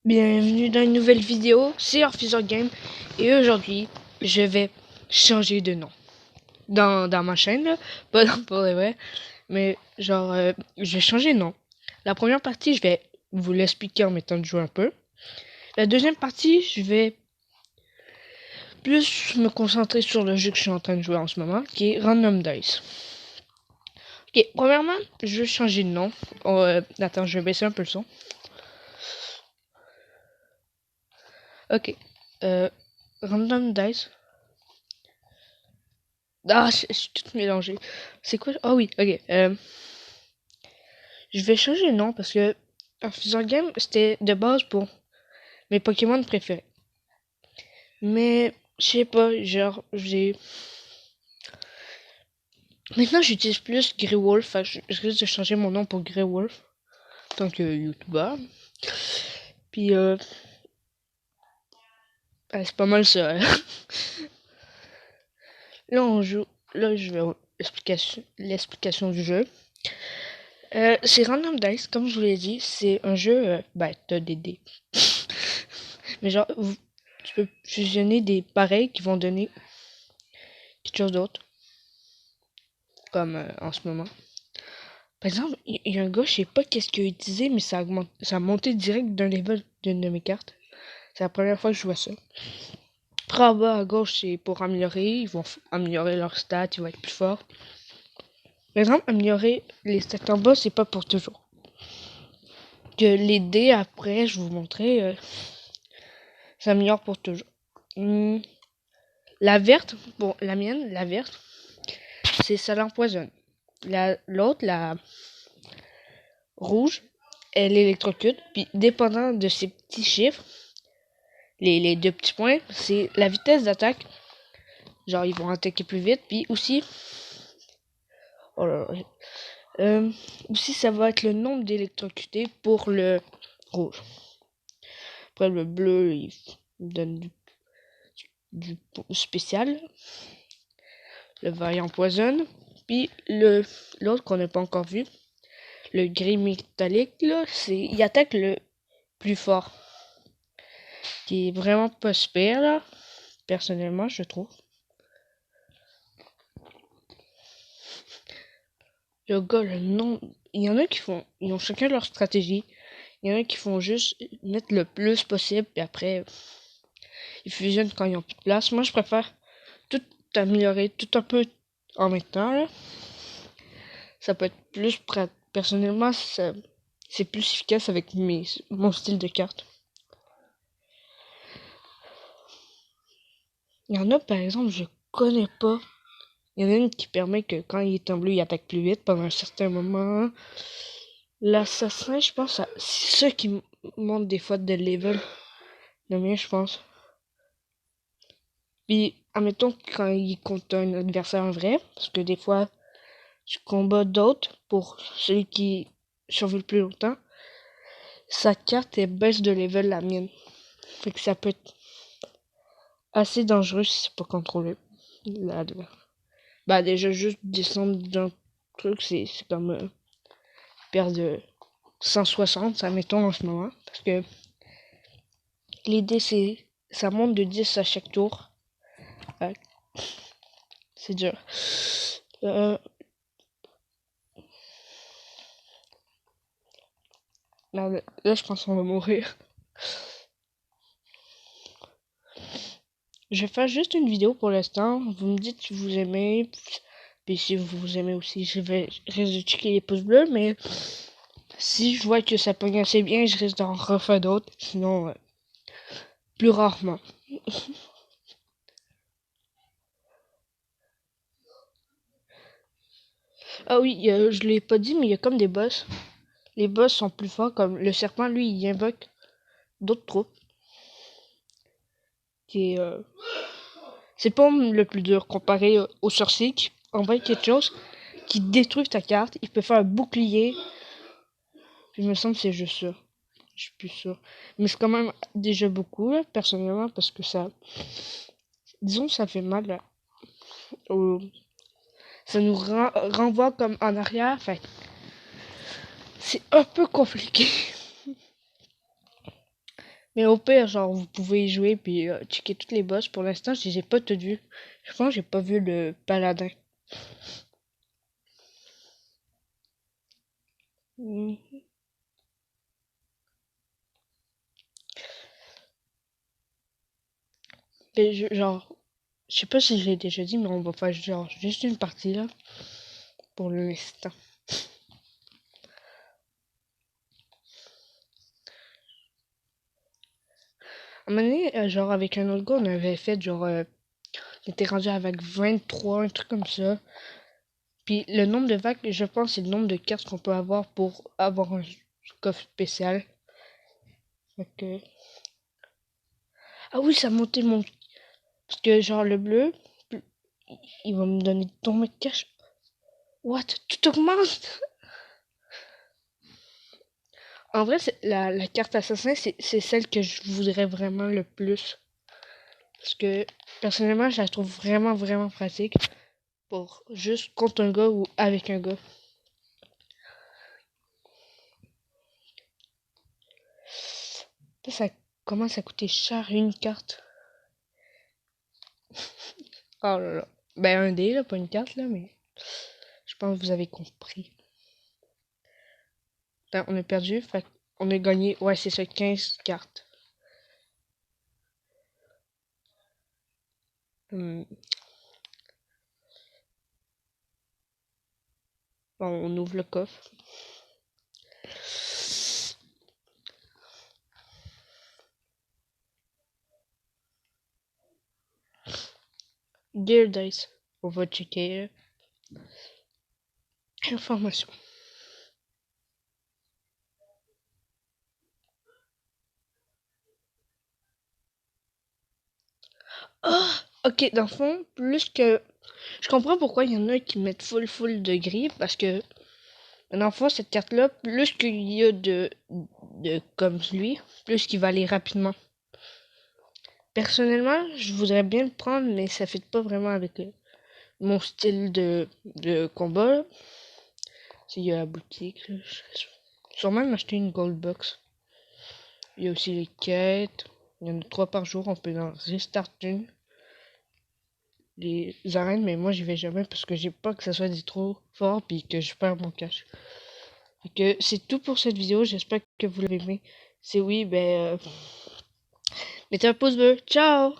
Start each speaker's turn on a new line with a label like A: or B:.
A: Bienvenue dans une nouvelle vidéo, c'est Orphysor Game et aujourd'hui je vais changer de nom dans ma chaîne là, pas pour les vrai, mais genre je vais changer de nom. La première partie je vais vous l'expliquer en mettant de jouer un peu. La deuxième partie je vais plus me concentrer sur le jeu que je suis en train de jouer en ce moment qui est Random Dice. Ok, premièrement je vais changer de nom. Attends, je vais baisser un peu le son. Ok, Random Dice. Ah, je suis tout mélangé. C'est quoi? Ah oui, ok. Je vais changer de nom parce que Orphysor Game, c'était de base pour mes Pokémon préférés. Mais, je sais pas, genre, Maintenant, j'utilise plus Grey Wolf. Fait que je risque de changer mon nom pour Grey Wolf. En tant que YouTuber. Puis, c'est pas mal ça. Là, on joue. Là, je vais l'explication du jeu. C'est Random Dice, comme je vous l'ai dit. C'est un jeu, t'as des dés. Mais genre, tu peux fusionner des pareils qui vont donner quelque chose d'autre. Comme en ce moment. Par exemple, il y a un gars, je sais pas qu'est-ce qu'il a utilisé, mais ça a monté direct d'un level d'une de mes cartes. C'est la première fois que je vois ça. Après, en bas à gauche, c'est pour améliorer. Ils vont améliorer leurs stats, ils vont être plus forts. Par exemple, améliorer les stats en bas, c'est pas pour toujours. Que les dés, après, je vais vous montrer, ça améliore pour toujours. La verte, bon, la mienne, la verte, c'est ça l'empoisonne. L'autre, la rouge, elle électrocute. Puis, dépendant de ces petits chiffres, les deux petits points, c'est la vitesse d'attaque. Genre, ils vont attaquer plus vite. Puis aussi, oh là là, aussi, ça va être le nombre d'électrocutés pour le rouge. Après, le bleu, il donne du spécial. Le vert empoisonne. Puis, l'autre qu'on n'a pas encore vu, le gris métallique, là, il attaque le plus fort. Qui est vraiment pas super, là. Personnellement, je trouve. Le gars, le nom. Il y en a qui font. Ils ont chacun leur stratégie. Il y en a qui font juste mettre le plus possible, puis après, ils fusionnent quand ils ont plus de place. Moi, je préfère tout améliorer, tout un peu en même temps, là. Ça peut être plus pratique. Personnellement, c'est plus efficace avec mon style de carte. Il y en a, par exemple, je connais pas. Il y en a une qui permet que quand il est en bleu, il attaque plus vite pendant un certain moment. L'assassin, je pense, c'est ça qui monte des fois de level. Le mien, je pense. Puis, admettons, quand il compte un adversaire vrai, parce que des fois, tu combats d'autres pour celui qui survit le plus longtemps, sa carte, elle baisse de level la mienne. Fait que ça peut être assez dangereux si c'est pas contrôlé. Là, bah, déjà, juste descendre d'un truc, c'est comme perdre 160, ça mettons en ce moment. Parce que l'idée, c'est ça monte de 10 à chaque tour. C'est dur. Là, je pense qu'on va mourir. Je vais faire juste une vidéo pour l'instant. Vous me dites si vous aimez. Puis si vous aimez aussi, je risque de checker les pouces bleus. Mais si je vois que ça pogne assez bien, je risque d'en refaire d'autres. Sinon, plus rarement. Ah oui, je l'ai pas dit, mais il y a comme des boss. Les boss sont plus forts. Comme le serpent, lui, il invoque d'autres troupes. Qui est, c'est pas le plus dur comparé au sorcier qui envoie quelque chose qui détruit ta carte. Il peut faire un bouclier. Puis il me semble que c'est juste ça. Je suis plus sûr. Mais c'est quand même déjà beaucoup, là, personnellement, parce que ça. Disons, ça fait mal, là. Ça nous renvoie comme en arrière. Enfin, c'est un peu compliqué. Mais au pire, genre, vous pouvez y jouer puis checker toutes les boss. Pour l'instant, je les ai pas toutes vues. Je pense que j'ai pas vu le paladin. Hmm. Mais genre, je sais pas si je l'ai déjà dit, mais on va faire genre juste une partie là. Pour l'instant. À un moment donné, genre, avec un autre gars, on avait fait genre. On était rendu avec 23, un truc comme ça. Puis le nombre de vagues, je pense, c'est le nombre de cartes qu'on peut avoir pour avoir un coffre spécial. Fait que... Ah oui, ça a monté mon... Parce que genre le bleu, il va me donner ton mec cash. What? Tout augmente? En vrai, la carte assassin, c'est celle que je voudrais vraiment le plus. Parce que personnellement, je la trouve vraiment, vraiment pratique. Pour juste contre un gars ou avec un gars. Ça commence à coûter cher une carte. Oh là là. Ben un dé là, pas une carte là, mais je pense que vous avez compris. Attends, on a perdu, fait on a gagné, ouais c'est ça, 15 cartes. Hmm. Bon, on ouvre le coffre. Gear Dice. On va checker. Information. Oh! Ok, dans le fond, plus que... Je comprends pourquoi il y en a qui mettent full de gris, parce que dans le fond, cette carte-là, plus qu'il y a de comme lui, plus qu'il va aller rapidement. Personnellement, je voudrais bien le prendre, mais ça fait pas vraiment avec mon style de combat. S'il y a la boutique, là, sûrement m'acheter une gold box. Il y a aussi les quêtes. Il y en a 3 par jour, on peut en restart une. Les arènes, mais moi j'y vais jamais parce que j'ai peur que ça soit des trop fort puis que je perds mon cash. Fait que c'est tout pour cette vidéo, j'espère que vous l'avez aimé. C'est oui, ben mettez un pouce bleu. Ciao!